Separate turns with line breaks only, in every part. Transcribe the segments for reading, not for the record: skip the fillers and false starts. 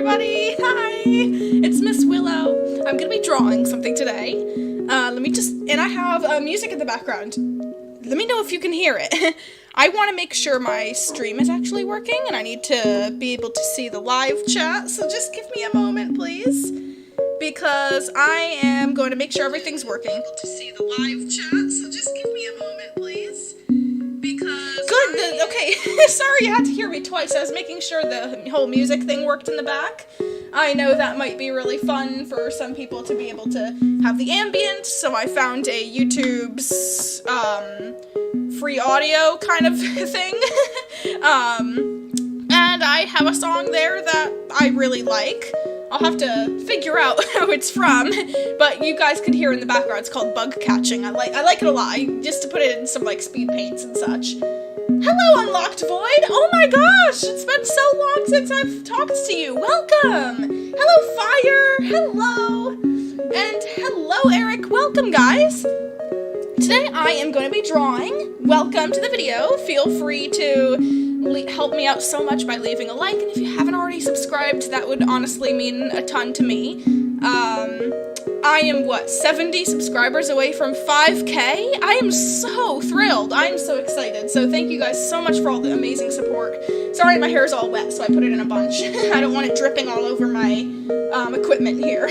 everybody! Hi! It's Miss Willow. I'm gonna be drawing something today. And I have music in the background. Let me know if you can hear it. I want to make sure my stream is actually working, and I need to be able to see the live chat, so just give me a moment, please. Because I am going to make sure everything's working. To see the live chat, so just give me a moment, please. Good, okay, sorry you had to hear me twice. I was making sure the whole music thing worked in the back. I know that might be really fun for some people to be able to have the ambient, so I found a YouTube's, free audio kind of thing. And I have a song there that I really like. I'll have to figure out who it's from, but you guys could hear in the background. It's called Bug Catching. I like it a lot, just to put it in some, like, speed paints and such. Hello, Unlocked Void! Oh my gosh! It's been so long since I've talked to you! Welcome! Hello, Fire! Hello! And hello, Eric! Welcome, guys! Today I am going to be drawing. Welcome to the video. Feel free to help me out so much by leaving a like, and if you haven't already subscribed, that would honestly mean a ton to me. I am, 70 subscribers away from 5K? I am so thrilled. I am so excited. So thank you guys so much for all the amazing support. Sorry, my hair is all wet, so I put it in a bunch. I don't want it dripping all over my equipment here.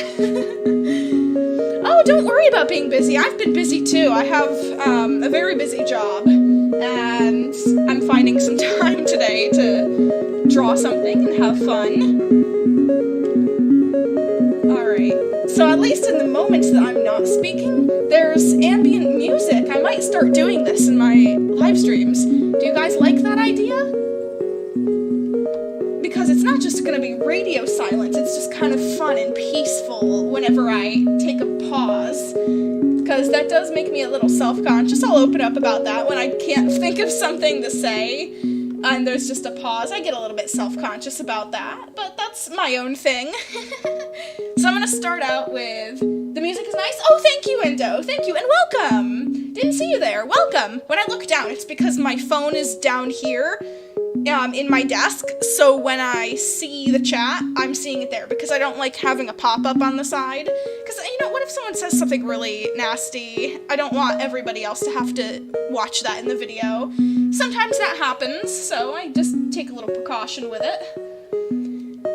Oh, don't worry about being busy. I've been busy too. I have a very busy job, and I'm finding some time today to draw something and have fun. Alright, so at least in the moments that I'm not speaking, there's ambient music. I might start doing this in my live streams. Do you guys like that idea? Because it's not just gonna be radio silence, it's just kind of fun and peaceful whenever I take a pause. Because that does make me a little self-conscious. I'll open up about that when I can't think of something to say, and there's just a pause. I get a little bit self-conscious about that, but that's my own thing. So I'm gonna start out with, the music is nice. Oh, thank you, Indo. Thank you, and welcome. Didn't see you there. Welcome. When I look down, it's because my phone is down here, in my desk, so when I see the chat, I'm seeing it there, because I don't like having a pop-up on the side, because, you know, what if someone says something really nasty? I don't want everybody else to have to watch that in the video. Sometimes that happens, so I just take a little precaution with it.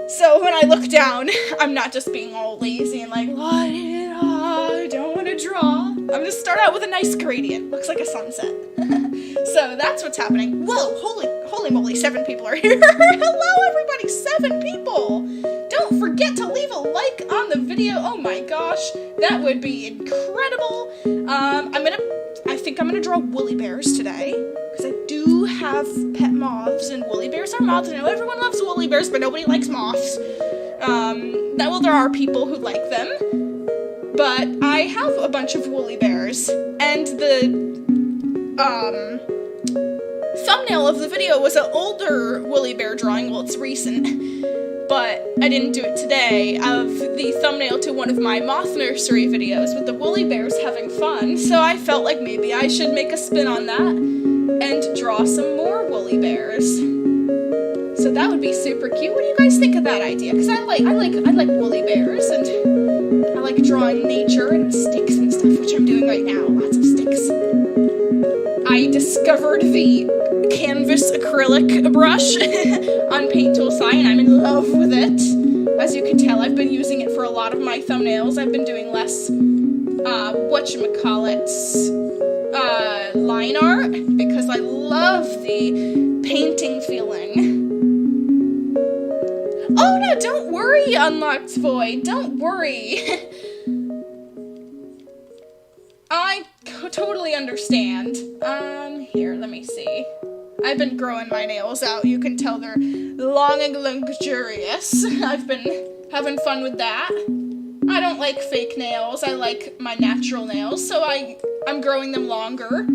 So when I look down, I'm not just being all lazy and like, I don't want to draw. I'm gonna start out with a nice gradient. Looks like a sunset. So that's what's happening. Whoa, holy moly, 7 people are here. Hello, everybody, 7 people. Don't forget to leave a like on the video. Oh my gosh, that would be incredible. I think I'm gonna draw WoollyBears today, because I do have pet moths, and WoollyBears are moths. I know everyone loves WoollyBears, but nobody likes moths. There are people who like them, but I have a bunch of WoollyBears, and the thumbnail of the video was an older WoollyBear drawing. Well, it's recent, but I didn't do it today, of the thumbnail to one of my moth nursery videos with the WoollyBears having fun, so I felt like maybe I should make a spin on that and draw some more WoollyBears. So that would be super cute. What do you guys think of that idea? Because I like WoollyBears, and I like drawing nature and sticks and stuff, which I'm doing right now. Lots of sticks. I discovered the canvas acrylic brush on Paint Tool Sci, and I'm in love with it. As you can tell, I've been using it for a lot of my thumbnails. I've been doing less, line art, because I love the painting feeling. Oh no, don't worry, Unlocked Void, don't worry. I totally understand. Here, let me see. I've been growing my nails out. You can tell they're long and luxurious. I've been having fun with that. I don't like fake nails. I like my natural nails, so I'm growing them longer.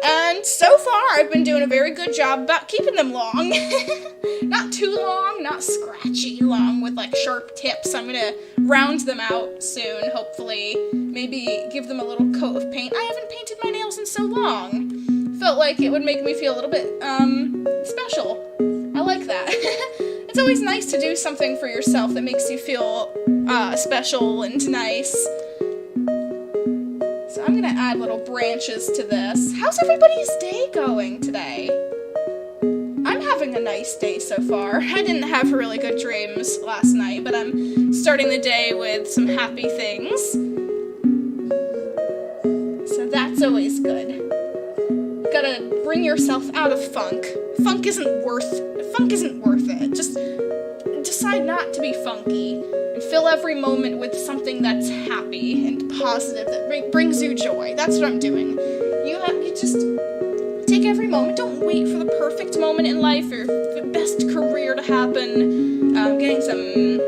And so far, I've been doing a very good job about keeping them long. Not too long, not scratchy long with, like, sharp tips. I'm gonna round them out soon, hopefully. Maybe give them a little coat of paint. I haven't painted my nails in so long. Felt like it would make me feel a little bit, special. I like that. it's always nice to do something for yourself that makes you feel special and nice. So I'm gonna add little branches to this. How's everybody's day going today? I'm having a nice day so far. I didn't have really good dreams last night, but I'm starting the day with some happy things. So that's always good. Gotta bring yourself out of funk. Funk isn't worth it. Just decide not to be funky and fill every moment with something that's happy and positive that brings you joy. That's what I'm doing. You just take every moment. Don't wait for the perfect moment in life or the best career to happen. Getting some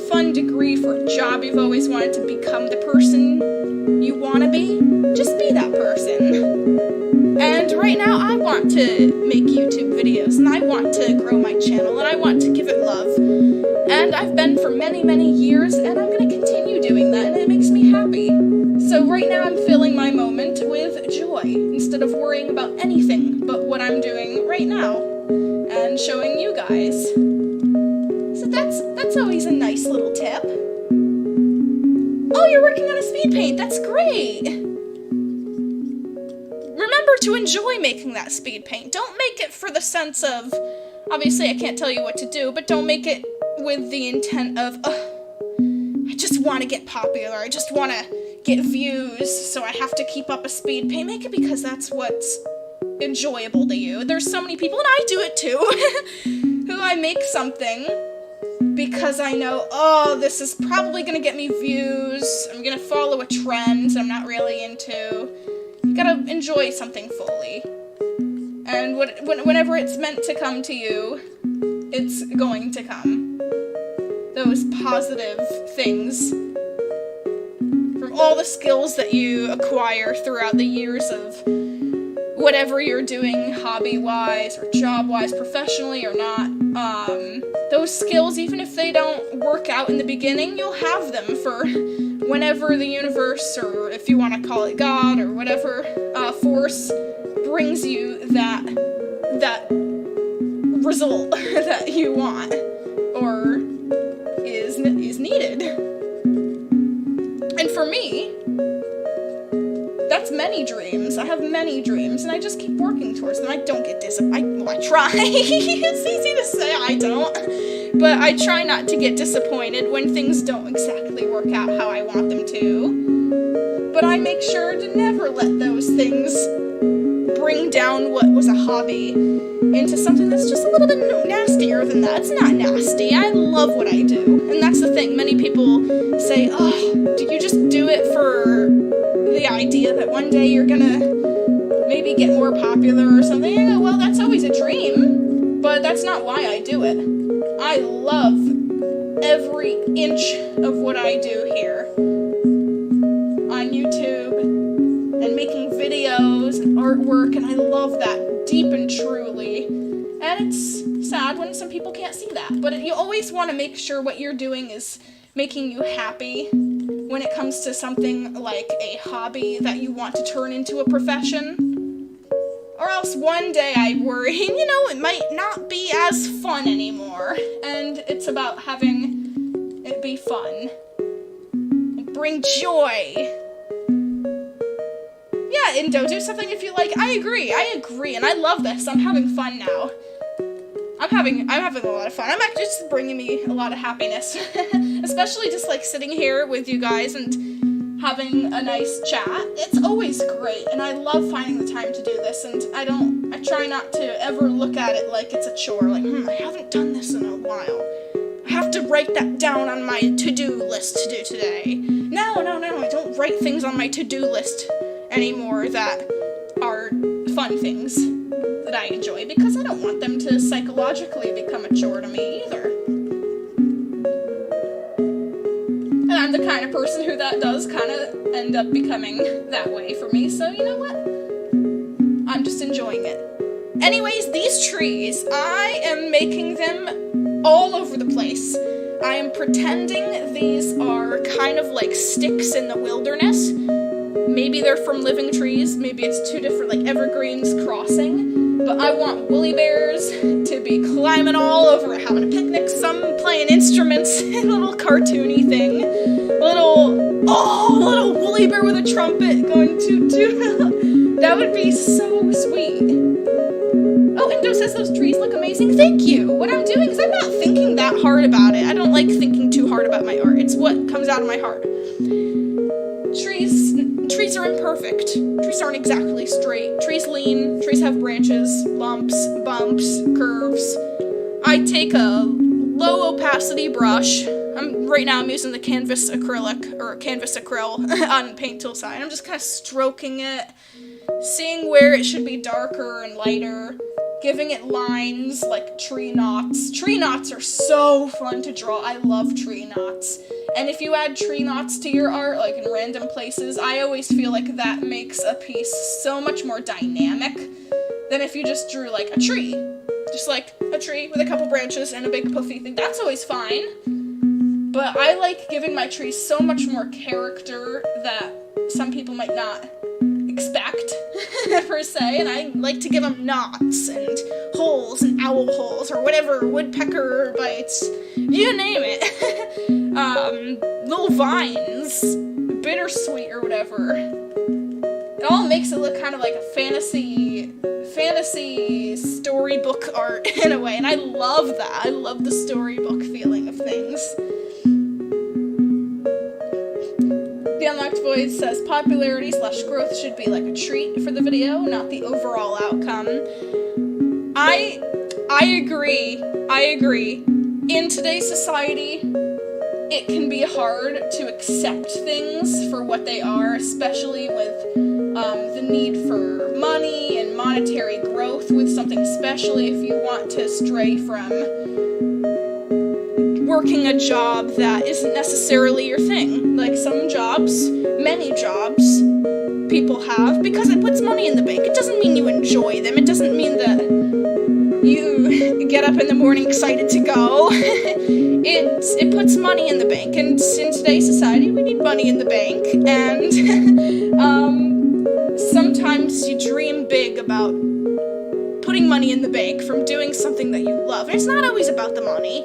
fun degree for a job you've always wanted to become the person you want to be. Just be that person. And right now, I want to make YouTube videos, and I want to grow my channel, and I want to give it love. And I've been for many, many years, and I'm going to continue doing that, and it makes me happy. So right now, I'm filling my moment with joy, instead of worrying about anything but what I'm doing right now, and showing you guys. So that's always a nice little tip. Oh, you're working on a speed paint, that's great! Remember to enjoy making that speed paint. Don't make it for the sense of, obviously I can't tell you what to do, but don't make it with the intent of, I just want to get popular, I just want to get views, so I have to keep up a speed paint. Make it because that's what's enjoyable to you. There's so many people, and I do it too, who I make something because I know, oh, this is probably going to get me views, I'm going to follow a trend I'm not really into. You gotta enjoy something fully. And whenever it's meant to come to you, it's going to come. Those positive things from all the skills that you acquire throughout the years of whatever you're doing, hobby-wise or job-wise, professionally or not. Those skills, even if they don't work out in the beginning, you'll have them for whenever the universe, or if you want to call it God, or whatever force brings you that result that you want, or is needed. And for me, that's many dreams. I have many dreams, and I just keep working towards them. I don't get disappointed. Well, I try. It's easy to say I don't. But I try not to get disappointed when things don't exactly work out how I want them to. But I make sure to never let those things bring down what was a hobby into something that's just a little bit nastier than that. It's not nasty. I love what I do. And that's the thing. Many people say, oh, do you just do it for the idea that one day you're gonna maybe get more popular or something? I go, well, that's always a dream, but that's not why I do it. I love every inch of what I do here on YouTube and making videos and artwork, and I love that deep and truly. And it's sad when some people can't see that, but you always want to make sure what you're doing is making you happy when it comes to something like a hobby that you want to turn into a profession. Or else one day I worry, it might not be as fun anymore. And it's about having it be fun. And bring joy. Yeah, Indo, do something if you like. I agree, and I love this. I'm having fun now. I'm having a lot of fun. I'm actually just bringing me a lot of happiness. Especially just like sitting here with you guys and having a nice chat. It's always great, and I love finding the time to do this, and I try not to ever look at it like it's a chore, like, I haven't done this in a while. I have to write that down on my to-do list to do today. No, I don't write things on my to-do list anymore that are fun things that I enjoy, because I don't want them to psychologically become a chore to me either. And I'm the kind of person who that does kind of end up becoming that way for me, so you know what? I'm just enjoying it. Anyways, these trees, I am making them all over the place. I am pretending these are kind of like sticks in the wilderness. Maybe they're from living trees, maybe it's two different like evergreens crossing, but I want WoollyBears to be climbing all over it, having a picnic, some playing instruments, a little cartoony thing, little woolly bear with a trumpet going toot toot. That would be so sweet. Oh, Indo says those trees look amazing. Thank you. What I'm doing is I'm not thinking that hard about it. I don't like thinking too hard about my art. It's what comes out of my heart. Trees are imperfect. Trees aren't exactly straight. Trees lean. Trees have branches, lumps, bumps, curves. I take a low opacity brush. Right now I'm using the canvas acryl on paint tool side. I'm just kind of stroking it, seeing where it should be darker and lighter, giving it lines like tree knots. Tree knots are so fun to draw. I love tree knots. And if you add tree knots to your art, like in random places, I always feel like that makes a piece so much more dynamic than if you just drew like a tree. Just like a tree with a couple branches and a big puffy thing. That's always fine. But I like giving my trees so much more character that some people might not expect, per se, and I like to give them knots and holes and owl holes or whatever, woodpecker bites, you name it. Little vines, bittersweet or whatever. It all makes it look kind of like a fantasy storybook art in a way, and I love that. I love the storybook feeling of things. The Unlocked Void says popularity/growth should be like a treat for the video, not the overall outcome. I agree. In today's society, it can be hard to accept things for what they are, especially with the need for money and monetary growth with something, especially if you want to stray from working a job that isn't necessarily your thing. Like some jobs, many jobs, people have because it puts money in the bank. It doesn't mean you enjoy them. It doesn't mean that you get up in the morning excited to go. It puts money in the bank, and in today's society, we need money in the bank, and sometimes you dream big about putting money in the bank from doing something that you love. And it's not always about the money,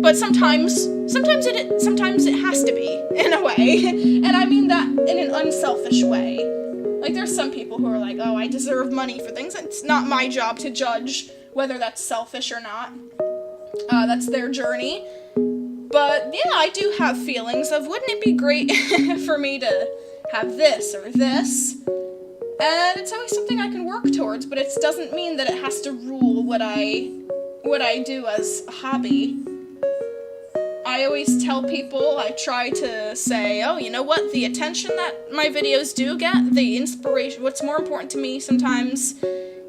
but sometimes it has to be, in a way, and I mean that in an unselfish way. Like, there's some people who are like, oh, I deserve money for things. It's not my job to judge whether that's selfish or not. That's their journey. But, yeah, I do have feelings of, wouldn't it be great for me to have this or this? And it's always something I can work towards, but it doesn't mean that it has to rule what I do as a hobby. I always tell people, I try to say, oh, you know what, the attention that my videos do get, the inspiration, what's more important to me sometimes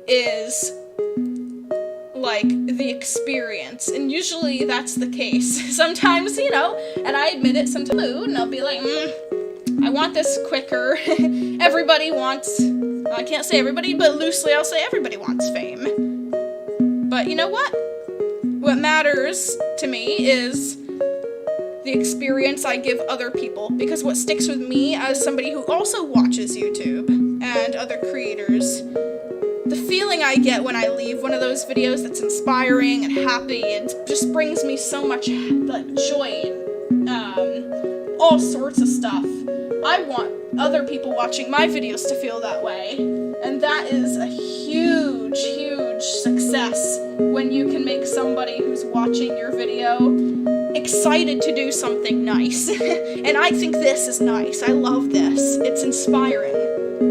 is, like, the experience, and usually that's the case. Sometimes, you know, and I admit it, sometimes and I'll be like, I want this quicker. Everybody wants, I can't say everybody, but loosely I'll say everybody wants fame. But you know what? What matters to me is the experience I give other people, because what sticks with me as somebody who also watches YouTube and other creators, the feeling I get when I leave one of those videos that's inspiring and happy, it just brings me so much like joy and all sorts of stuff. I want other people watching my videos to feel that way, and that is a huge, huge success when you can make somebody who's watching your video excited to do something nice. And I think this is nice. I love this. It's inspiring.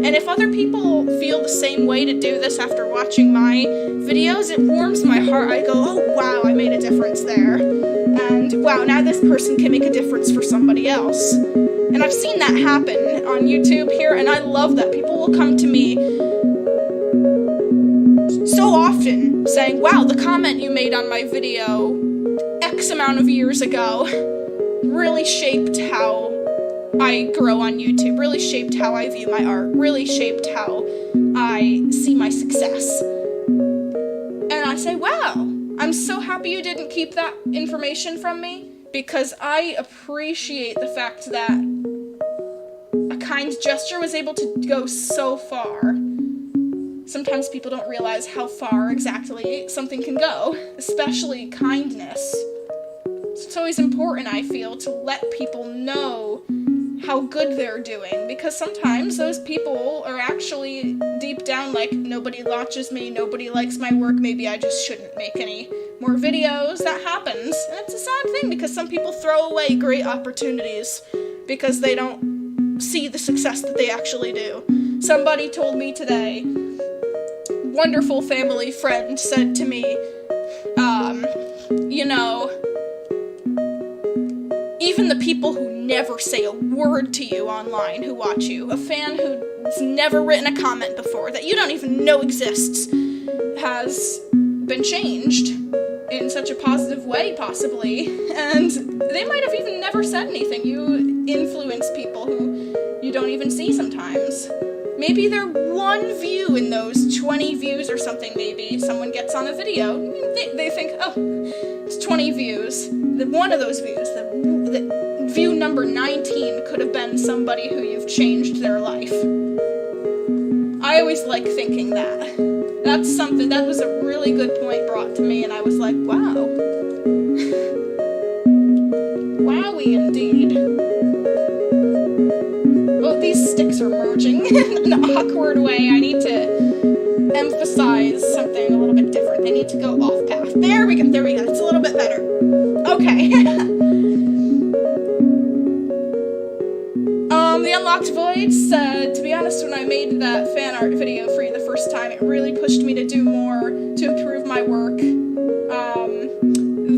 And if other people feel the same way to do this after watching my videos, it warms my heart. I go, oh wow, I made a difference there. And wow, now this person can make a difference for somebody else. And I've seen that happen on YouTube here, and I love that. People will come to me so often saying, wow, the comment you made on my video X amount of years ago really shaped how I grow on YouTube, really shaped how I view my art, really shaped how I see my success. And I say, wow, I'm so happy you didn't keep that information from me, because I appreciate the fact that a kind gesture was able to go so far. sometimes people don't realize how far exactly something can go, especially kindness. So it's always important, I feel, to let people know how good they're doing, because sometimes those people are actually deep down like, nobody watches me, nobody likes my work, maybe I just shouldn't make any more videos. That happens, and it's a sad thing because some people throw away great opportunities because they don't see the success that they actually do. Somebody told me today, wonderful family friend said to me, you know, even the people who never say a word to you online who watch you, a fan who's never written a comment before, that you don't even know exists, has been changed in such a positive way, possibly, and they might have even never said anything. You influence people who you don't even see sometimes. Maybe they're one view in those 20 views or something, maybe. Someone gets on a video, they think, oh, it's 20 views. One of those views, the view number 19 could have been somebody who you've changed their life. I always like thinking that. That's something, that was a really good point brought to me, and I was like, wow. Wowie indeed. Well, these sticks are merging in an awkward way. I need to emphasize something a little bit different. They need to go off path. There we go, it's a little bit better. Okay. The Unlocked Void said, to be honest, when I made that fan art video for you the first time, it really pushed me to do more, to improve my work.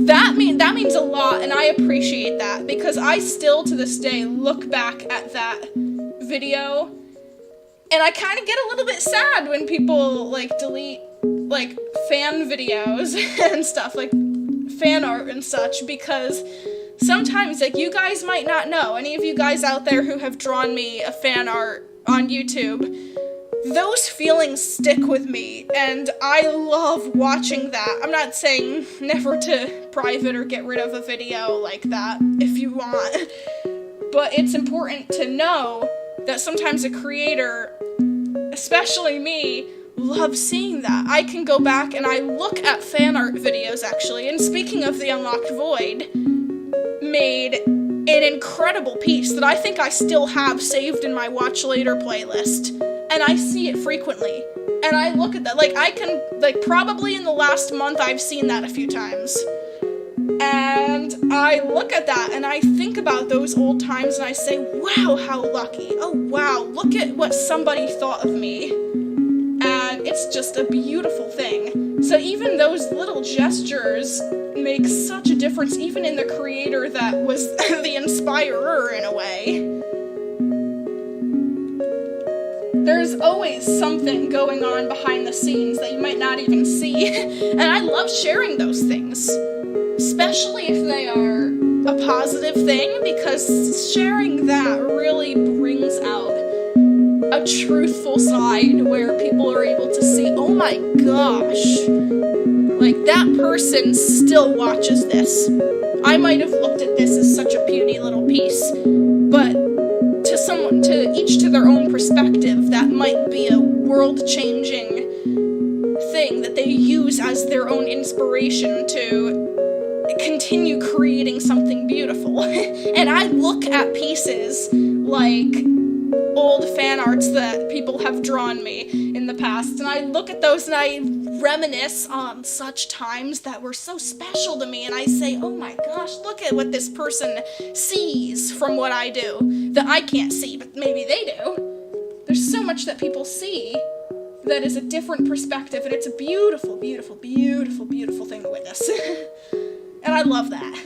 That means a lot, and I appreciate that, because I still, to this day, look back at that video, and I kind of get a little bit sad when people, like, delete, like, fan videos and stuff, like, fan art and such, because sometimes, like, you guys might not know, any of you guys out there who have drawn me a fan art on YouTube, those feelings stick with me, and I love watching that. I'm not saying never to private or get rid of a video like that, if you want, but it's important to know that sometimes a creator, especially me, loves seeing that. I can go back and I look at fan art videos, actually, and speaking of the Unlocked Void, made an incredible piece that I think I still have saved in my Watch Later playlist, and I see it frequently, and I look at that, like, I can, like, probably in the last month I've seen that a few times, and I look at that, and I think about those old times, and I say, wow, how lucky, oh wow, look at what somebody thought of me, and it's just a beautiful thing. So even those little gestures make such a difference, even in the creator that was the inspirer, in a way. There's always something going on behind the scenes that you might not even see, and I love sharing those things, especially if they are a positive thing, because sharing that really brings out a truthful side where people are able to see, oh my gosh, like, that person still watches this. I might have looked at this as such a puny little piece, but to each to their own perspective, that might be a world-changing thing that they use as their own inspiration to continue creating something beautiful. And I look at pieces like old fan arts that people have drawn me in the past, and I look at those and I reminisce on such times that were so special to me, and I say, oh my gosh, look at what this person sees from what I do that I can't see, but maybe they do. There's so much that people see that is a different perspective, and it's a beautiful, beautiful, beautiful, beautiful thing to witness. And I love that.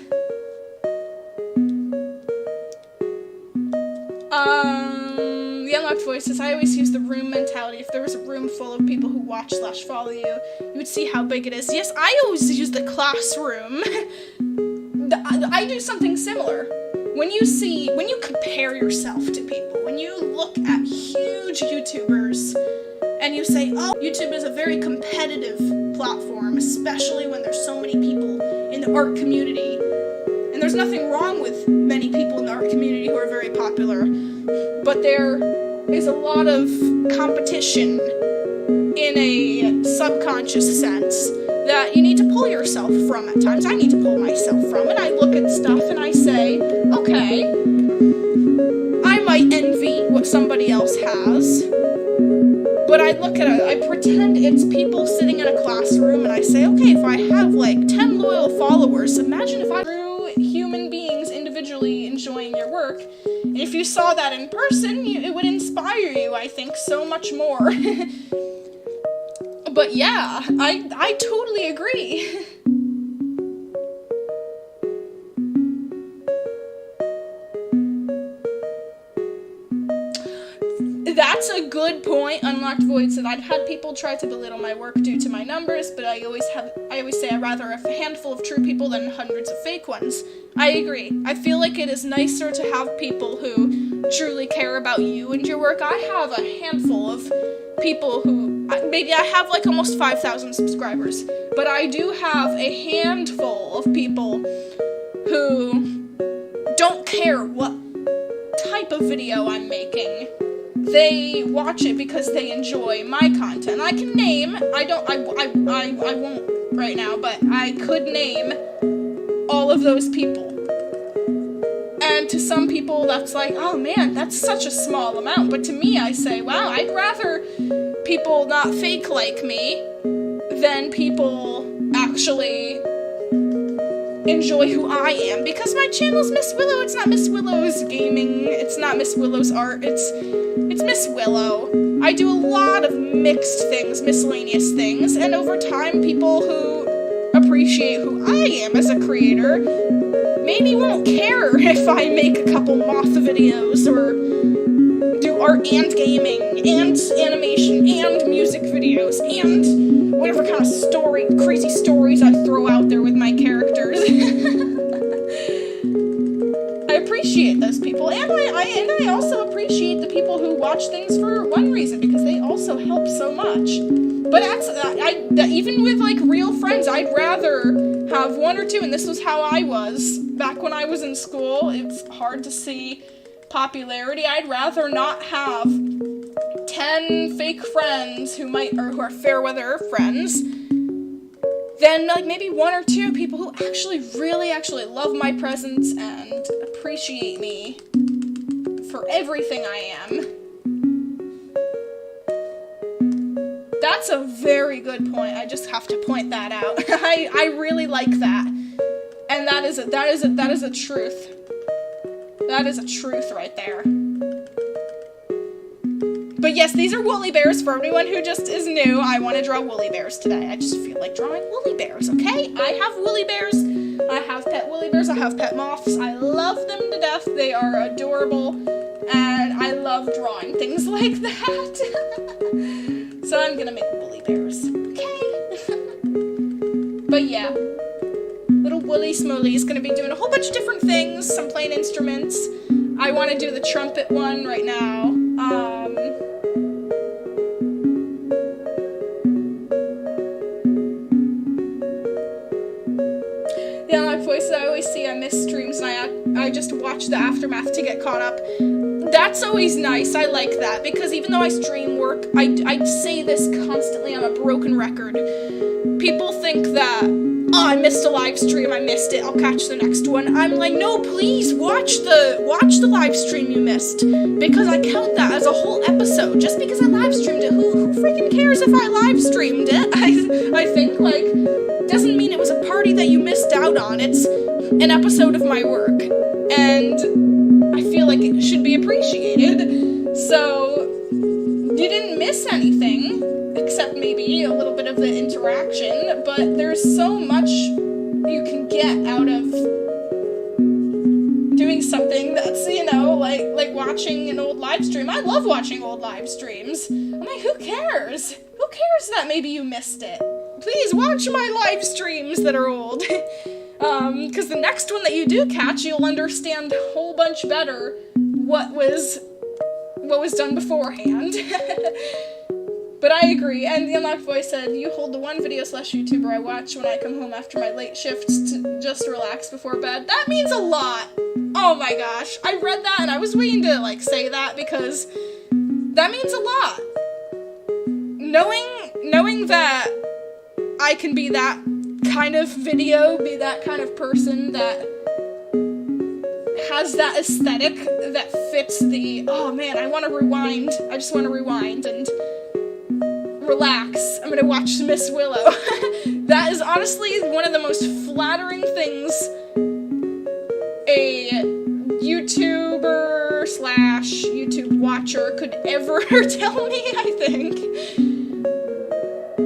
The Unlocked Voice says, I always use the room mentality. If there was a room full of people who watch/follow you, you would see how big it is. Yes, I always use the classroom. I do something similar. When you compare yourself to people, when you look at huge YouTubers, and you say, oh, YouTube is a very competitive platform, especially when there's so many people in the art community. And there's nothing wrong with many people in the art community who are very popular, but there is a lot of competition in a subconscious sense that you need to pull yourself from at times. I need to pull myself from, and I look at stuff and I say, okay, I might envy what somebody else has, but I look at it, I pretend it's people sitting in a classroom, and I say, okay, if I have like 10 loyal followers, imagine if I grew human beings individually enjoying your work, and if you saw that in person, it would inspire you, I think, so much more. But yeah, I totally agree. That's a good point. Unlocked Void said, I've had people try to belittle my work due to my numbers, but I always say I'd rather have a handful of true people than hundreds of fake ones. I agree. I feel like it is nicer to have people who truly care about you and your work. I have a handful of people who, maybe I have like almost 5,000 subscribers, but I do have a handful of people who don't care what type of video I'm making. They watch it because they enjoy my content. I can name, I won't right now, but I could name all of those people. And to some people, that's like, oh man, that's such a small amount. But to me, I say, wow, I'd rather people not fake like me than people actually enjoy who I am. Because my channel's Miss Willow. It's not Miss Willow's gaming. It's not Miss Willow's art. It's Miss Willow. I do a lot of mixed things, miscellaneous things. And over time, people who appreciate who I am as a creator maybe won't care if I make a couple moth videos or do art and gaming and animation and music videos and whatever kind of crazy stories I throw out there with my characters. I appreciate those people, and I also appreciate the people who watch things for one reason, because they also help so much. But even with like real friends, I'd rather have one or two, and this was how I was back when I was in school. It's hard to see popularity. I'd rather not have 10 fake friends who are fair weather friends than like maybe one or two people who really love my presence and appreciate me for everything I am. That's a very good point. I just have to point that out. I really like that. And that is a truth. That is a truth right there. But yes, these are woolly bears for everyone who just is new. I want to draw woolly bears today. I just feel like drawing woolly bears, okay? I have woolly bears. I have pet woolly bears. I have pet moths. I love them to death. They are adorable. And I love drawing things like that. So I'm gonna make woolly bears, okay? But yeah, little Woolly Smoley is gonna be doing a whole bunch of different things, some playing instruments. I want to do the trumpet one right now. Yeah, my voice I always see, I miss streams, and I just watch the aftermath to get caught up. That's always nice. I like that, because even though I stream work, I say this constantly, I'm a broken record. People think that, oh, I missed a live stream, I missed it, I'll catch the next one. I'm like, no, please watch the live stream you missed, because I count that as a whole episode. Just because I live streamed it, who freaking cares if I live streamed it? I think, like, doesn't mean it was a party that you missed out on. It's an episode of my work, and I feel like it should be appreciated. So you didn't miss anything, except maybe a little bit of the interaction, but there's so much you can get out of doing something that's, you know, like watching an old live stream. I love watching old live streams. I'm like, who cares? Who cares that maybe you missed it? Please watch my live streams that are old. Because the next one that you do catch, you'll understand a whole bunch better what was done beforehand. But I agree, and the Unlocked Voice said, you hold the one video / YouTuber I watch when I come home after my late shifts to just relax before bed. That means a lot! Oh my gosh, I read that and I was waiting to, like, say that, because that means a lot. knowing that I can be that kind of video, be that kind of person that has that aesthetic that fits the, oh man, I want to rewind. I just want to rewind and relax. I'm gonna watch Miss Willow. That is honestly one of the most flattering things a YouTuber / YouTube watcher could ever tell me, I think.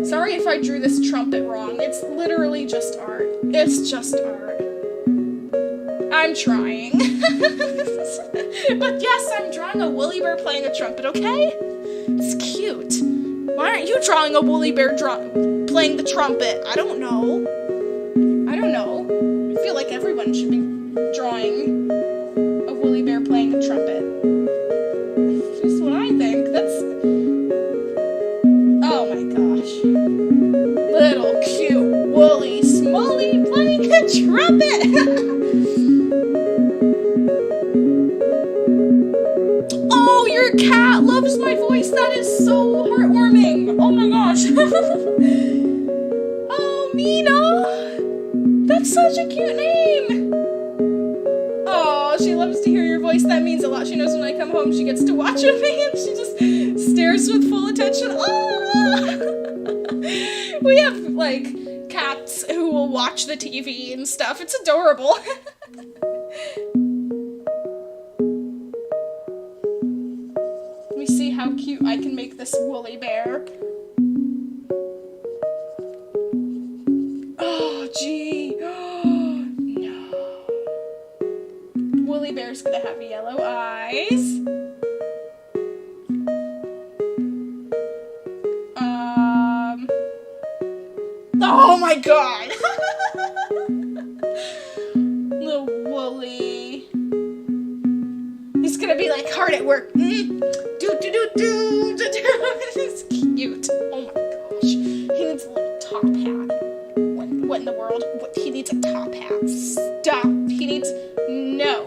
Sorry if I drew this trumpet wrong. It's literally just art. It's just art. I'm trying. But yes, I'm drawing a woolly bear playing a trumpet, okay? It's cute. Why aren't you drawing a woolly bear playing the trumpet? I don't know. I feel like everyone should be drawing a woolly bear playing a trumpet. That's what I think. Oh my gosh. Little cute woolly Smolly playing a trumpet! Oh, your cat loves my voice. That is so heartwarming. Oh my gosh. Oh, Mina. That's such a cute name. Oh, she loves to hear your voice. That means a lot. She knows when I come home, she gets to watch with me, and she just stares with full attention. Oh! We have, like, cats who will watch the TV and stuff. It's adorable. Let me see how cute I can make this woolly bear. Oh, gee. No. Woolly bear's gonna have yellow eyes. Oh my god! Little woolly. He's gonna be like hard at work. It's cute. Oh my gosh. He needs a little top hat. What in the world? He needs a top hat. Stop. He needs... No.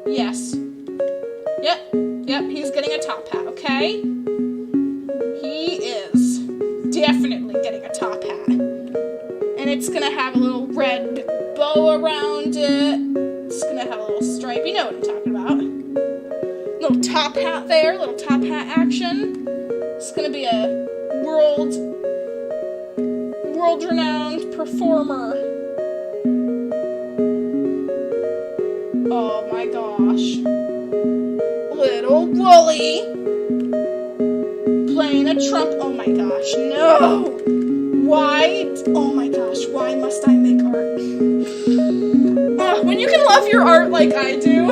Yes. Yep. He's getting a top hat, okay? He is definitely getting a top hat. And it's gonna have a little red bow around it. It's gonna have a little stripe. You know what I'm talking about. Little top hat there. Little top hat action. It's gonna be a world-renowned performer. Oh my gosh. Little woolly playing a trumpet. Oh my gosh, no! Why? Oh my gosh, why must I make art? When you can love your art like I do,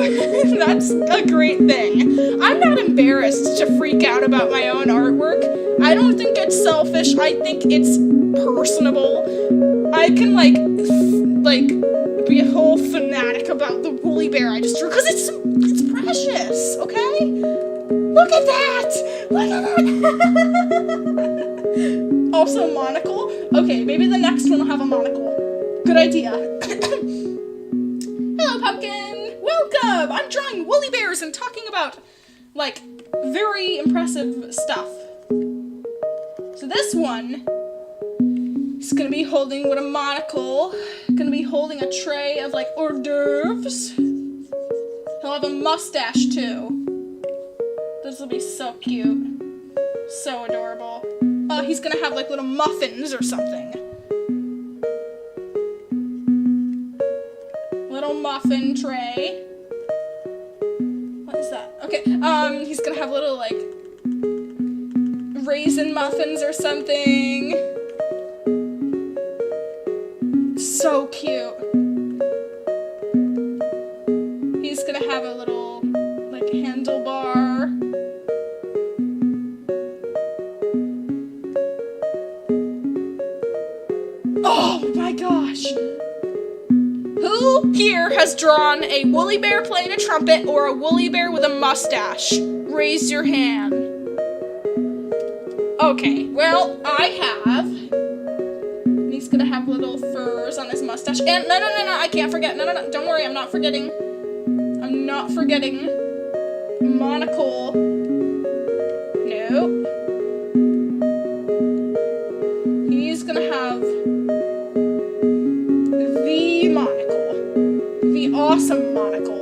that's a great thing. I'm not embarrassed to freak out about my own artwork. I don't think it's selfish. I think it's personable. I can like be a whole fanatic about the woolly bear I just drew because it's precious. Okay, look at that. Also monocle. Okay, maybe the next one will have a monocle. Good idea. Hello, Pumpkin! Welcome! I'm drawing woolly bears and talking about, like, very impressive stuff. So this one is gonna be holding with a monocle, gonna be holding a tray of, like, hors d'oeuvres. He'll have a mustache, too. This will be so cute. So adorable. He's gonna have, like, little muffins or something. Little muffin tray. What is that? Okay, he's gonna have little, like, raisin muffins or something. So cute. He's gonna have a little, like, handlebar. Oh my gosh! Who here has drawn a woolly bear playing a trumpet or a woolly bear with a mustache? Raise your hand. Okay, well, I have. He's gonna have little furs on his mustache. And no, I can't forget. No, don't worry, I'm not forgetting. Monocle. Nope. awesome monocle.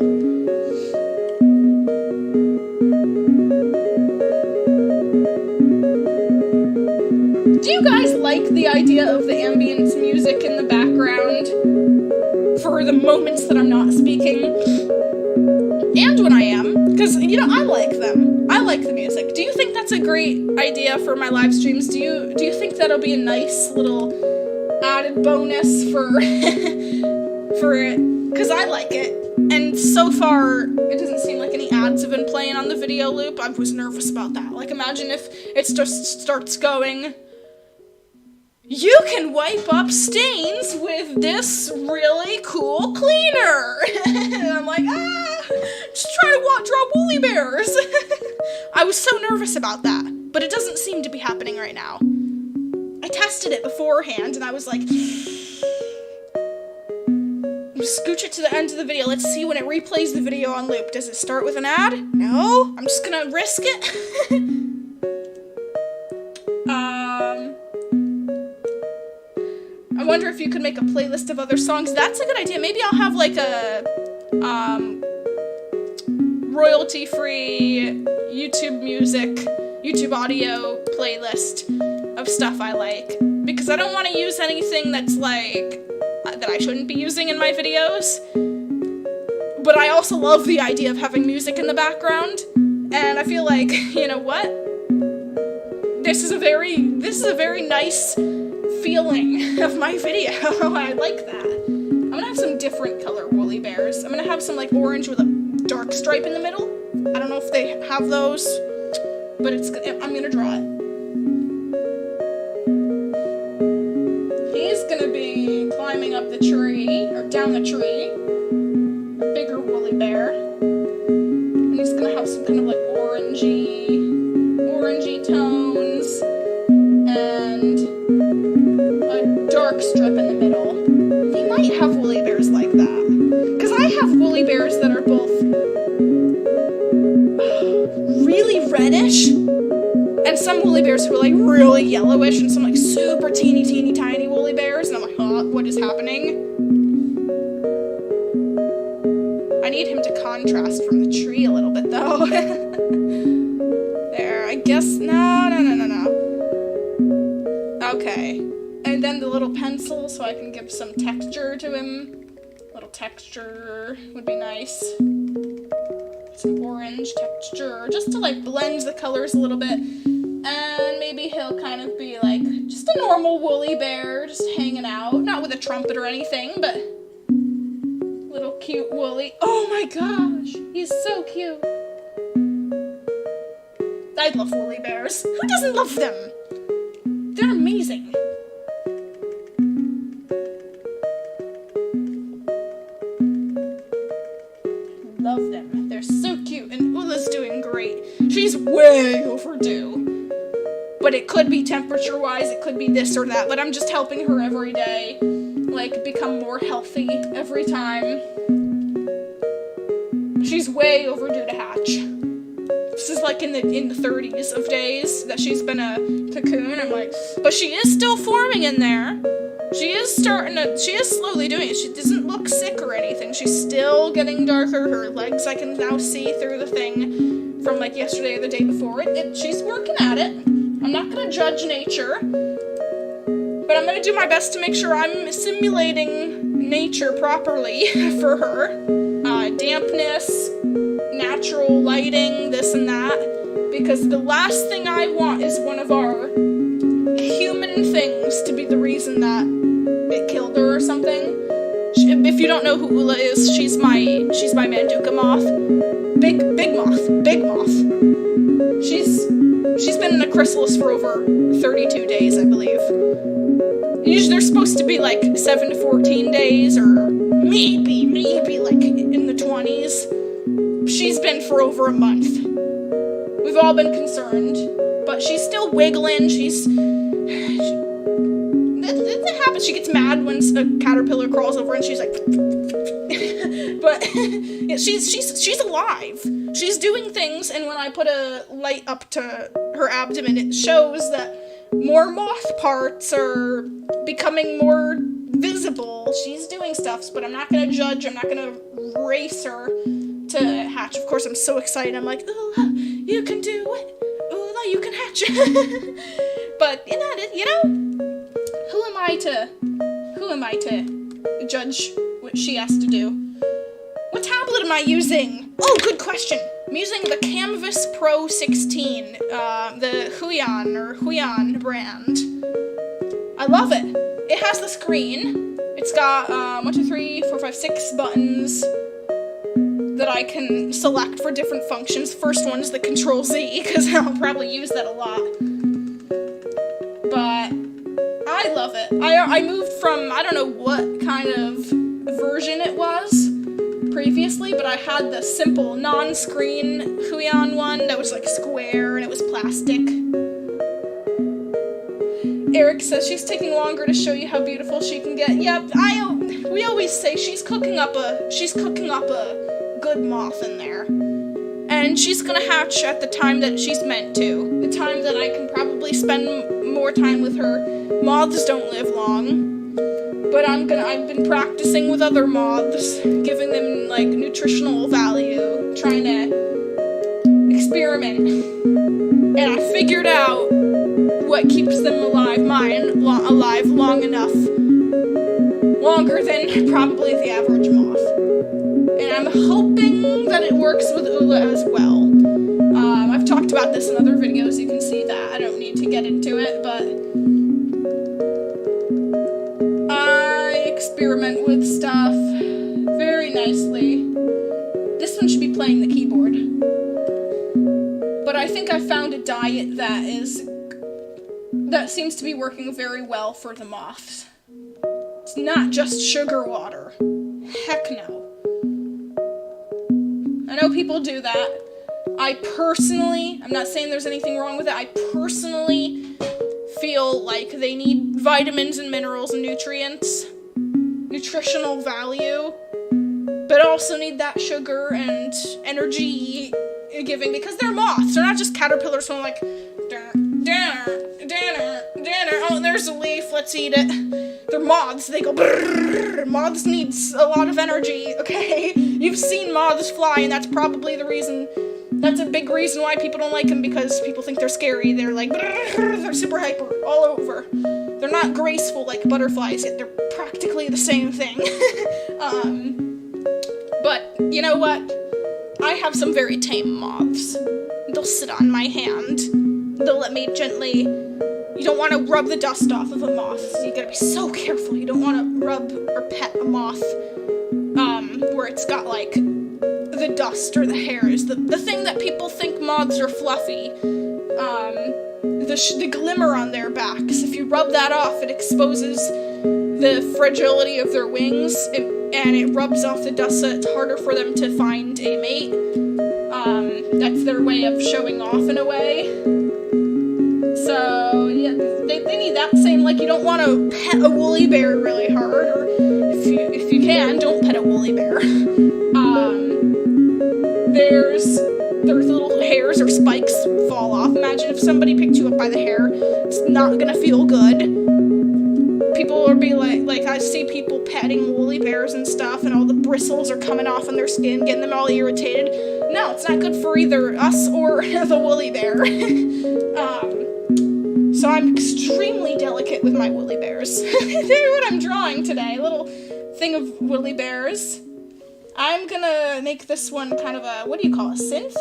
Do you guys like the idea of the ambience music in the background for the moments that I'm not speaking? And when I am, because, you know, I like them. I like the music. Do you think that's a great idea for my live streams? Do you think that'll be a nice little added bonus for it? Because I like it. And so far, it doesn't seem like any ads have been playing on the video loop. I was nervous about that. Like, imagine if it just starts going, you can wipe up stains with this really cool cleaner. And I'm like, just trying to draw WoollyBears. I was so nervous about that, but it doesn't seem to be happening right now. I tested it beforehand, and I was like, scooch it to the end of the video. Let's see when it replays the video on loop. Does it start with an ad? No. I'm just gonna risk it. I wonder if you could make a playlist of other songs. That's a good idea. Maybe I'll have like a royalty-free YouTube music, YouTube audio playlist of stuff I like. Because I don't want to use anything that's like, that I shouldn't be using in my videos. But I also love the idea of having music in the background. And I feel like, you know what? This is a very nice feeling of my video. I like that. I'm gonna have some different color WoollyBears. I'm gonna have some like orange with a dark stripe in the middle. I don't know if they have those, but I'm gonna draw it. He's gonna be climbing up the tree, or down the tree. A bigger WoollyBear. And he's gonna have some kind of like orangey tones, and dark strip in the middle. They might have WoollyBears like that. Because I have WoollyBears that are both really reddish, and some WoollyBears who are like really yellowish, and some like super teeny tiny WoollyBears, and I'm like, huh, what is happening? I need him to contrast from the tree a little bit though. There, I guess, no. Okay. And then the little pencil, so I can give some texture to him. A little texture would be nice. Some orange texture, just to like blend the colors a little bit. And maybe he'll kind of be like just a normal WoollyBear, just hanging out. Not with a trumpet or anything, but little cute Woolly. Oh my gosh, he's so cute. I love WoollyBears. Who doesn't love them? They're amazing. Love them. They're so cute, and Ula's doing great. She's way overdue. But it could be temperature-wise, it could be this or that, but I'm just helping her every day, like, become more healthy every time. She's way overdue to hatch. This is like in the 30s of days that she's been a cocoon. I'm like, but she is still forming in there. She is slowly doing it. She doesn't look sick or anything. She's still getting darker. Her legs I can now see through the thing from like yesterday or the day before. She's working at it. I'm not gonna judge nature, but I'm gonna do my best to make sure I'm simulating nature properly for her. Dampness, natural lighting, this and that, because the last thing I want is one of our human things to be the reason that it killed her or something. If you don't know who Ula is, she's my Manduka moth. Big moth. She's been in a chrysalis for over 32 days, I believe. Usually they're supposed to be like 7 to 14 days, or maybe like in the 20s. She's been for over a month. We've all been concerned, but she's still wiggling. It happens. She gets mad when a caterpillar crawls over, and she's like, but yeah, she's alive. She's doing things, and when I put a light up to her abdomen, it shows that more moth parts are becoming more visible. She's doing stuff, but I'm not gonna judge. I'm not gonna race her to hatch. Of course, I'm so excited. I'm like, Oola, you can do it. Oola, you can hatch. But who am I to judge what she has to do? What tablet am I using? Oh, good question. I'm using the Canvas Pro 16, the Huion brand. I love it. It has the screen. It's got 6 buttons that I can select for different functions. First one is the Control Z, because I'll probably use that a lot. But I love it. I moved from, I don't know what kind of version it was previously, but I had the simple non-screen Huion one that was like square and it was plastic. Eric says she's taking longer to show you how beautiful she can get. Yeah, we always say she's cooking up a good moth in there. And she's gonna hatch at the time that she's meant to. The time that I can probably spend more time with her. Moths don't live long. But I've been practicing with other moths, giving them like nutritional value, trying to experiment. And I figured out what keeps them alive, alive long enough. Longer than probably the average moth. And I'm hoping that it works with Ula as well. I've talked about this in other videos, you can see that. I don't need to get into it, but I experiment with stuff very nicely. This one should be playing the keyboard. But I think I found a diet that seems to be working very well for the moths. It's not just sugar water. Heck no. I know people do that. I'm not saying there's anything wrong with it, I personally feel like they need vitamins and minerals and nutrients, nutritional value, but also need that sugar and energy giving because they're moths. They're not just caterpillars who are like, dinner, oh, there's a leaf, let's eat it. They're moths, they go brrr. Moths needs a lot of energy, okay? You've seen moths fly, and that's probably the reason, that's a big reason why people don't like them, because people think they're scary. They're like, brrr, they're super hyper, all over. They're not graceful like butterflies, yet they're practically the same thing. But, you know what? I have some very tame moths. They'll sit on my hand. They'll let me gently... You don't want to rub the dust off of a moth. So you gotta be so careful. You don't want to rub or pet a moth where it's got, like, the dust or the hairs. The thing that people think moths are fluffy. The glimmer on their backs. If you rub that off, it exposes the fragility of their wings, and it rubs off the dust so it's harder for them to find a mate. That's their way of showing off in a way. So, yeah, they need that same, like, you don't want to pet a woolly bear really hard, or if you can, don't pet a woolly bear. There's little hairs or spikes fall off. Imagine if somebody picked you up by the hair. It's not gonna feel good. People will be like I see people petting woolly bears and stuff, and all the bristles are coming off on their skin, getting them all irritated. No, it's not good for either us or the woolly bear. So I'm extremely delicate with my woolly bears. They're what I'm drawing today, a little thing of woolly bears. I'm gonna make this one kind of a, what do you call it, a synth?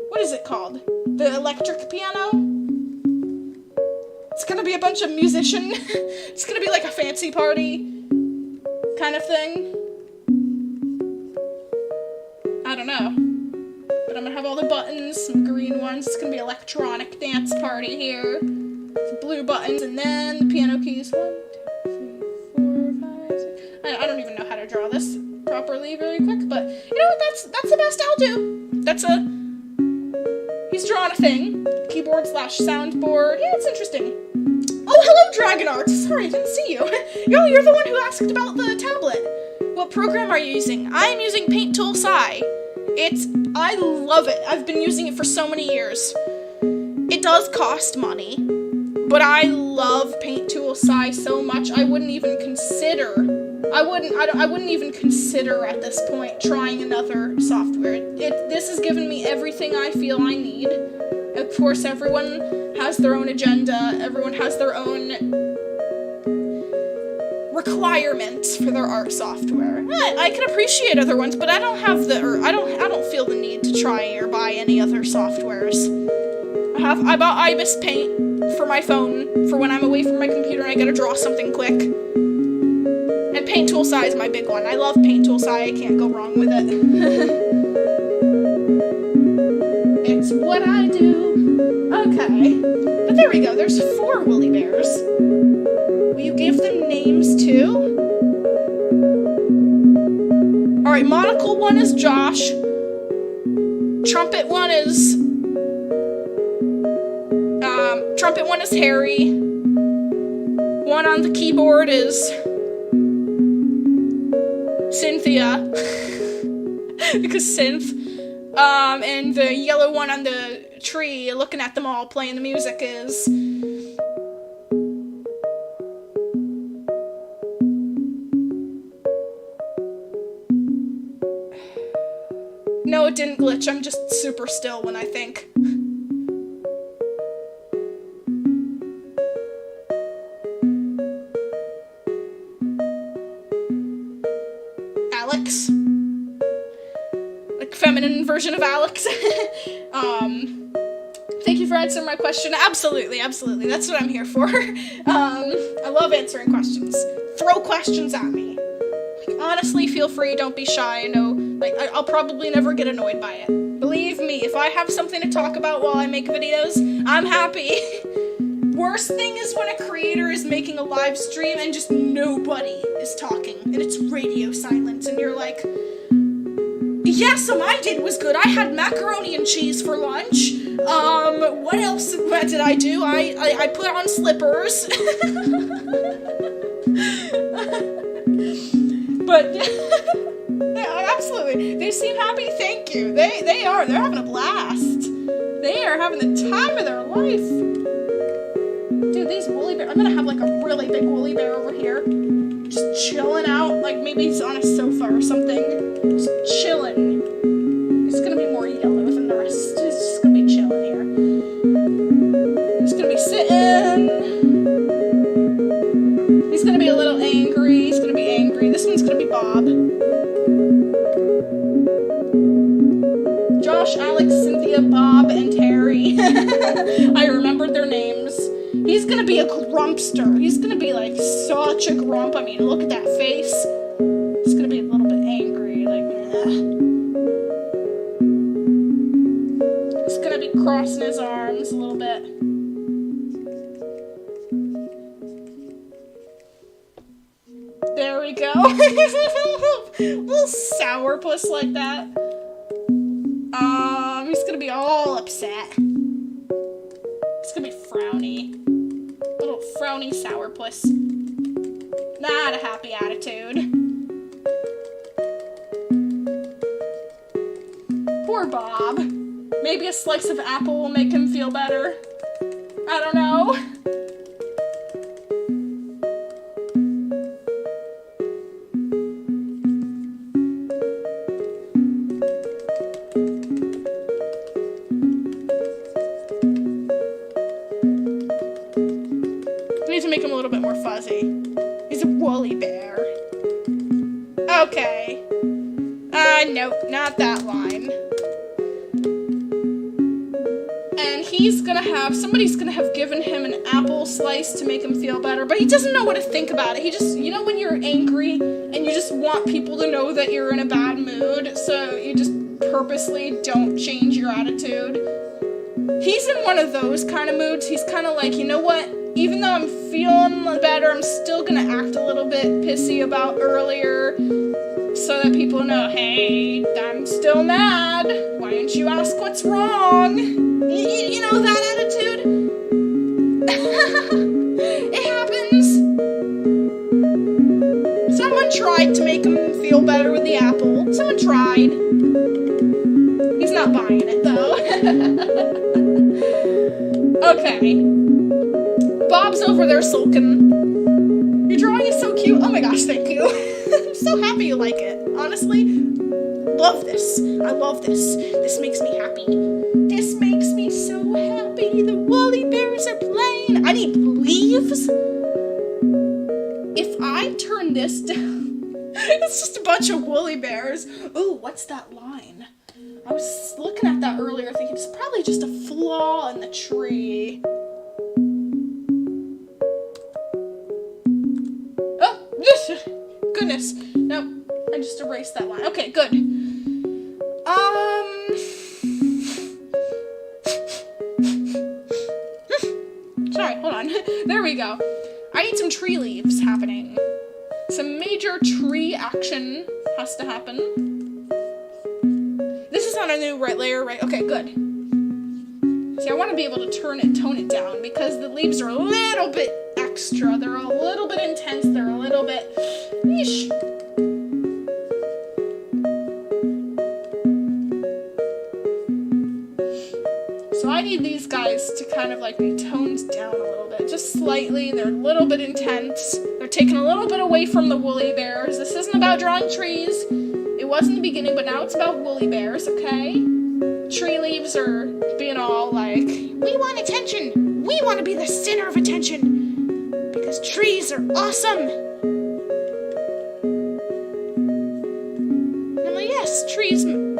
What is it called? The electric piano? It's gonna be a bunch of musician. It's gonna be like a fancy party kind of thing. I don't know. But I'm gonna have all the buttons, some green ones. It's gonna be electronic dance party here. Some blue buttons, and then the piano keys. 1, 2, 3, 4, 5, 6. I don't even know how to draw this properly really quick, but you know what, that's the best I'll do. He's drawn a thing. Keyboard / soundboard. Yeah, it's interesting. Oh, hello, Dragonart. Sorry, I didn't see you. Yo, you're the one who asked about the tablet. What program are you using? I am using Paint Tool Sai. I love it. I've been using it for so many years. It does cost money, But I love Paint Tool Sai so much, I wouldn't even consider at this point trying another software. This has given me everything I feel I need. Of course, everyone has their own agenda, everyone has their own requirements for their art software. I can appreciate other ones, but I don't feel the need to try or buy any other softwares. I bought Ibis Paint for my phone for when I'm away from my computer and I gotta draw something quick. And Paint Tool Sai is my big one. I love Paint Tool Sai, I can't go wrong with it. It's what I do. Okay. But there we go, there's 4 WoollyBears. Will you give them names too? Alright, Monocle 1 is Josh. Trumpet 1 is Harry. 1 on the keyboard is Cynthia. Because synth. And the yellow one on the tree, looking at them all playing the music, is no, it didn't glitch. I'm just super still when I think. Alex. Like feminine version of Alex. Thank you for answering my question. Absolutely, absolutely. That's what I'm here for. I love answering questions. Throw questions at me. Like, honestly, feel free. Don't be shy. I know, like, I'll probably never get annoyed by it. Believe me, if I have something to talk about while I make videos, I'm happy. Worst thing is when a creator is making a live stream and just nobody is talking, and it's radio silence, and you're like, yeah, so I did was good. I had macaroni and cheese for lunch. What else did I do? I put on slippers. But, yeah, absolutely. They seem happy, thank you. They're having a blast. They are having the time of their life. Dude, these WoollyBears, I'm gonna have like a really big WoollyBear over here. Just chilling out, like maybe he's on a sofa or something. Just chilling. He's gonna be more yellow than the rest. He's just gonna be chilling here. He's gonna be sitting. He's gonna be a little angry. He's gonna be angry. This one's gonna be Bob. Josh, Alex, Cynthia, Bob, and Terry. I remembered their names. He's gonna be a grumpster. He's gonna be like such a grump. I mean, look at that face. He's gonna be a little bit angry, like, He's gonna be crossing his arms a little bit. There we go. Little sourpuss like that. He's gonna be all upset. He's gonna be frowny. Little frowny sourpuss. Not a happy attitude. Poor Bob. Maybe a slice of apple will make him feel better. I don't know. To make him a little bit more fuzzy. He's a WoollyBear. Okay. Nope, not that line. And somebody's gonna have given him an apple slice to make him feel better, but he doesn't know what to think about it. He just, you know when you're angry and you just want people to know that you're in a bad mood, so you just purposely don't change your attitude. He's in one of those kind of moods. He's kind of like, you know what? Even though I'm feeling better, I'm still gonna act a little bit pissy about earlier so that people know, hey, I'm still mad. Why don't you ask what's wrong? You know that attitude? It happens. Someone tried to make him feel better with the apple. Someone tried. He's not buying it, though. Okay. Bob's over there sulking. Your drawing is so cute. Oh my gosh, thank you. I'm so happy you like it. Honestly, love this. I love this. This makes me happy. This makes me so happy. The WoollyBears are playing. I need leaves. If I turn this down, it's just a bunch of WoollyBears. Ooh, what's that line? I was looking at that earlier thinking it's probably just a flaw in the tree. Goodness. No, I just erased that line. Okay, good. Sorry, hold on. There we go. I need some tree leaves happening. Some major tree action has to happen. This is on a new layer, right? Okay, good. See, I want to be able to tone it down because the leaves are a little bit extra. They're a little bit intense. They're a little bit... Yeesh. So I need these guys to kind of like be toned down a little bit. Just slightly. They're a little bit intense. They're taking a little bit away from the WoollyBears. This isn't about drawing trees. It was in the beginning, but now it's about WoollyBears, okay? Tree leaves are being all like, we want attention. We want to be the center of attention. Because trees are awesome. I'm like, yes, trees make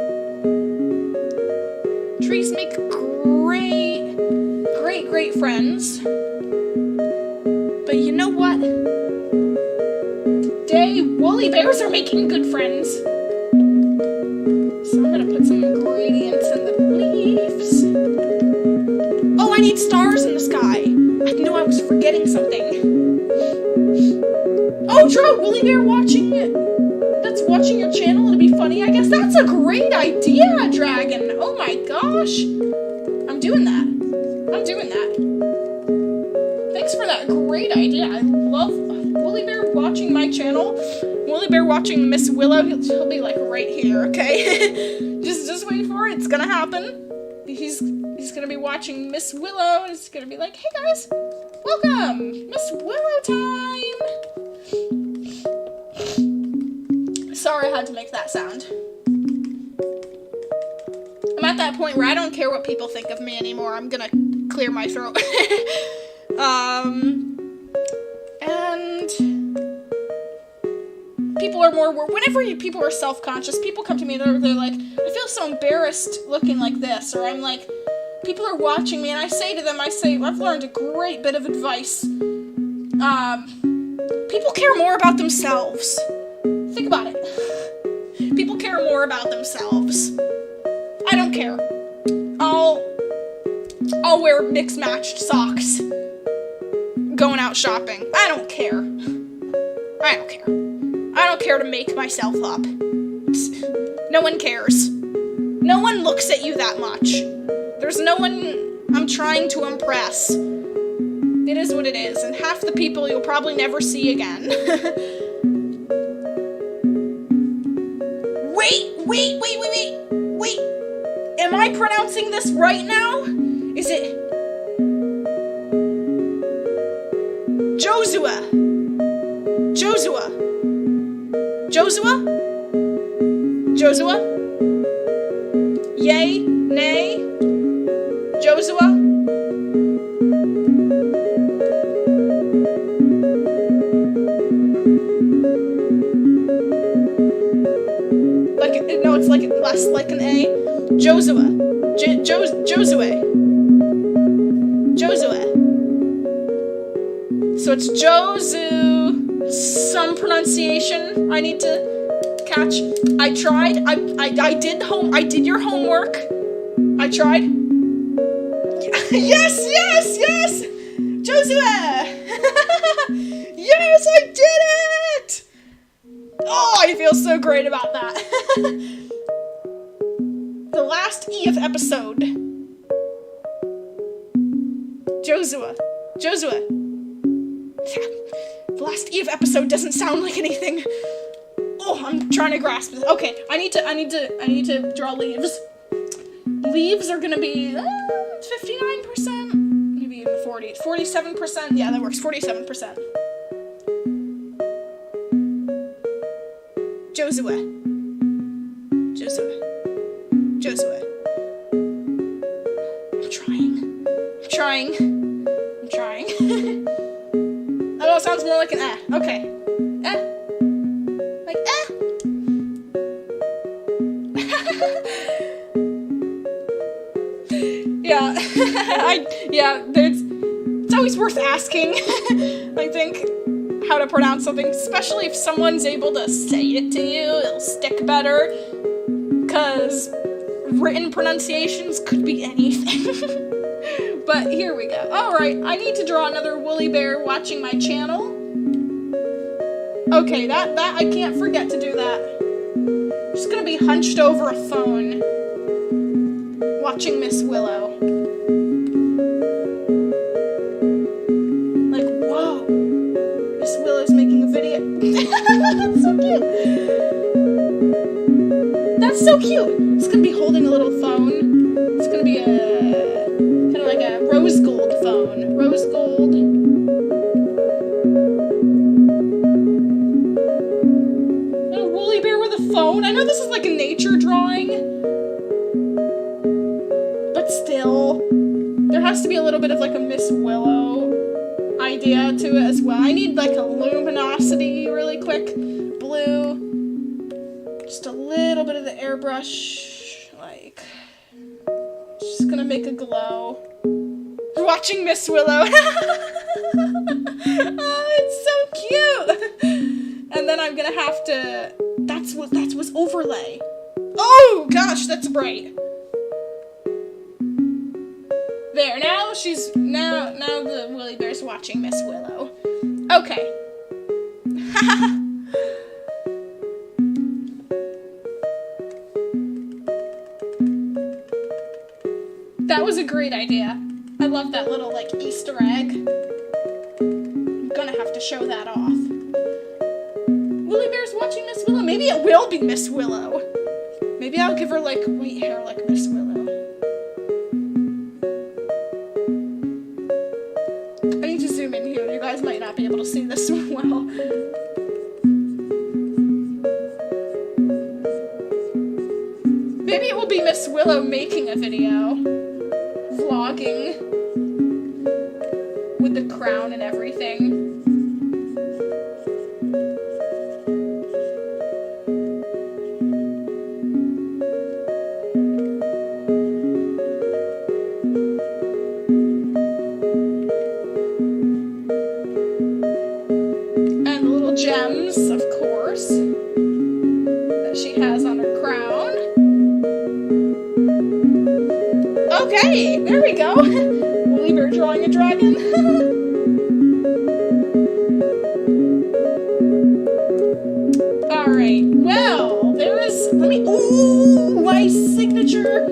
great friends. But you know what? Today, WoollyBears are making good friends. So I'm gonna put some ingredients in the leaves. Oh, I need stars in the sky. I knew I was forgetting something. Oh, true, WoollyBear watching it. That's watching your channel. It'll be funny. I guess that's a great idea, Dragon. Oh my gosh. I'm doing that. Thanks for that great idea. I love WoollyBear watching my channel. WoollyBear watching Miss Willow. He'll be like right here, okay? just wait for it. It's gonna happen. He's gonna be watching Miss Willow and he's gonna be like, hey guys, welcome! Miss Willow time! Sorry I had to make that sound. I'm at that point where I don't care what people think of me anymore. I'm gonna clear my throat. And people are more, whenever people are self-conscious, people come to me, they're like, I feel so embarrassed looking like this, or I'm like, people are watching me, and I say to them, I've learned a great bit of advice. People care more about themselves. Think about it. People care more about themselves. I don't care. I'll wear mixed-matched socks going out shopping. I don't care. I don't care to make myself up. No one cares. No one looks at you that much. There's no one I'm trying to impress. It is what it is, and half the people you'll probably never see again. Wait. Am I pronouncing this right now? Is it Josua? Yay? Nay? Josua? No, it's like less like an A. Josua. Josue. So it's Josu. Some pronunciation I need to catch. I tried. I did your homework. I tried. Yes. Josue. Yes, I did it. Oh, I feel so great about that. The last E of episode. Josua. The last E of episode doesn't sound like anything. Oh, I'm trying to grasp this. Okay, I need to draw leaves. Leaves are gonna be 59%, maybe even 40, 47%? Yeah, that works, 47%. Josua. Josua. Josua. I'm trying. I'm trying. I'm trying. That all sounds more like an eh. Okay. Eh. Like eh. Yeah. It's always worth asking, I think, how to pronounce something, especially if someone's able to say it to you, it'll stick better, because written pronunciations could be anything. But here we go. Alright, I need to draw another woolly bear watching my channel. Okay, that I can't forget to do that. I'm just gonna be hunched over a phone, watching Miss Willow. Like, whoa, Miss Willow's making a video. That's so cute. That's so cute. It's gonna be holding a little phone. It's gonna be a kind of like a rose gold phone. Rose gold. A woolly bear with a phone. I know this is like a nature drawing, but still, there has to be a little bit of like a Miss Willow idea to it as well. I need like a luminosity really quick. Blue. Just a little bit of the airbrush, like, just gonna make a glow. We're watching Miss Willow. Oh, it's so cute. And then I'm gonna have to, that was overlay. Oh gosh, that's bright. There, now the woolly bear's watching Miss Willow. Okay. That was a great idea. I love that little, like, Easter egg. I'm gonna have to show that off. Woolly Bear's watching Miss Willow. Maybe it will be Miss Willow. Maybe I'll give her, like, white hair like Miss Willow. I need to zoom in here. You guys might not be able to see this well. Maybe it will be Miss Willow making a video. Vlogging with the crown and everything. And the little gems, of course, that she has on her crown. Okay, there we go. Woolly Bear drawing a dragon. Alright, well, there is, ooh, my signature.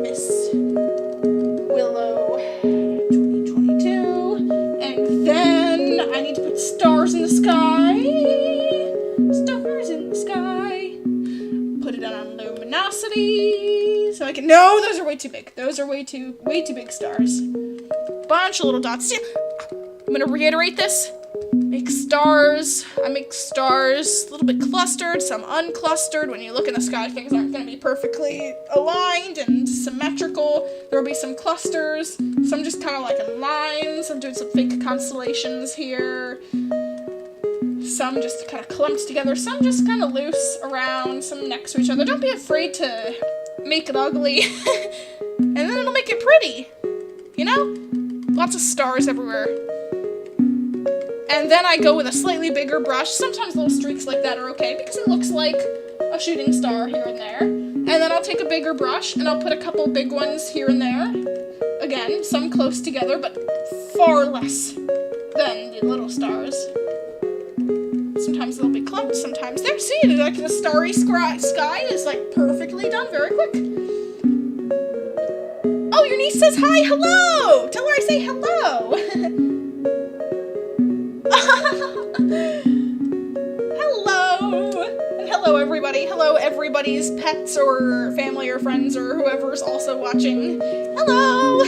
Miss Willow 2022. And then I need to put stars in the sky. Stars in the sky. Put it on luminosity so I can. No, those are way too big. Those are way too big stars. Bunch of little dots. I'm gonna reiterate this. Make stars. I make stars a little bit clustered, some unclustered. When you look in the sky, things aren't gonna be perfectly aligned and symmetrical. There will be some clusters, some just kind of like in lines. I'm doing some fake constellations here. Some just kind of clumped together, some just kind of loose around, some next to each other. Don't be afraid to make it ugly, and then it'll make it pretty, you know? Lots of stars everywhere. And then I go with a slightly bigger brush. Sometimes little streaks like that are okay, because it looks like a shooting star here and there. And then I'll take a bigger brush, and I'll put a couple big ones here and there. Again, some close together, but far less than the little stars. Sometimes they'll be clumped, sometimes they're, see, like the starry sky is like perfectly done, very quick. Oh, your niece says hi, hello! Tell her I say hello. Hello! And hello hello everybody. Hello everybody's pets or family or friends or whoever's also watching. Hello!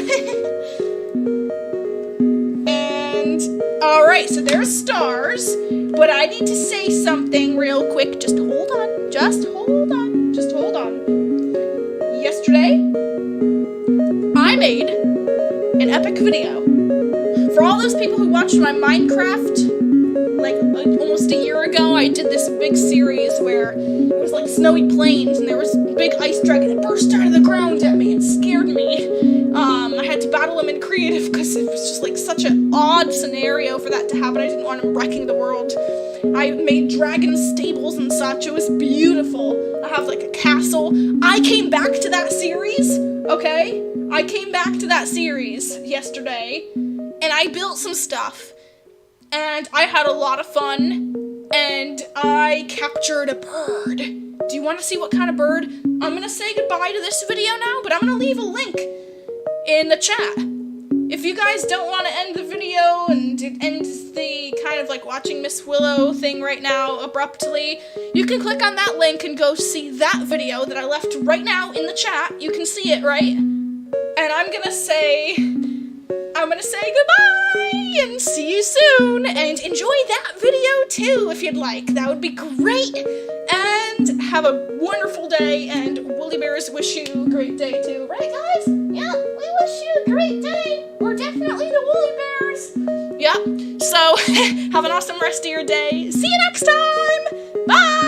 And, alright, so there's stars, but I need to say something real quick. Just hold on. Just hold on. Just hold on. Yesterday, I made an epic video. For all those people who watched my Minecraft, like almost a year ago, I did this big series where it was like snowy plains and there was a big ice dragon that burst out of the ground at me and scared me. I had to battle him in creative because it was just like such an odd scenario for that to happen. I didn't want him wrecking the world. I made dragon stables and such. It was beautiful. I have like a castle. I came back to that series, okay? I came back to that series yesterday and I built some stuff. And I had a lot of fun, and I captured a bird. Do you want to see what kind of bird? I'm going to say goodbye to this video now, but I'm going to leave a link in the chat. If you guys don't want to end the video and end the kind of like watching Miss Willow thing right now abruptly, you can click on that link and go see that video that I left right now in the chat. You can see it, right? And I'm going to say goodbye and see you soon, and enjoy that video too if you'd like. That would be great. And have a wonderful day, and WoollyBears wish you a great day too. Right, guys? Yeah, we wish you a great day. We're definitely the WoollyBears. Yeah, so have an awesome rest of your day. See you next time. Bye!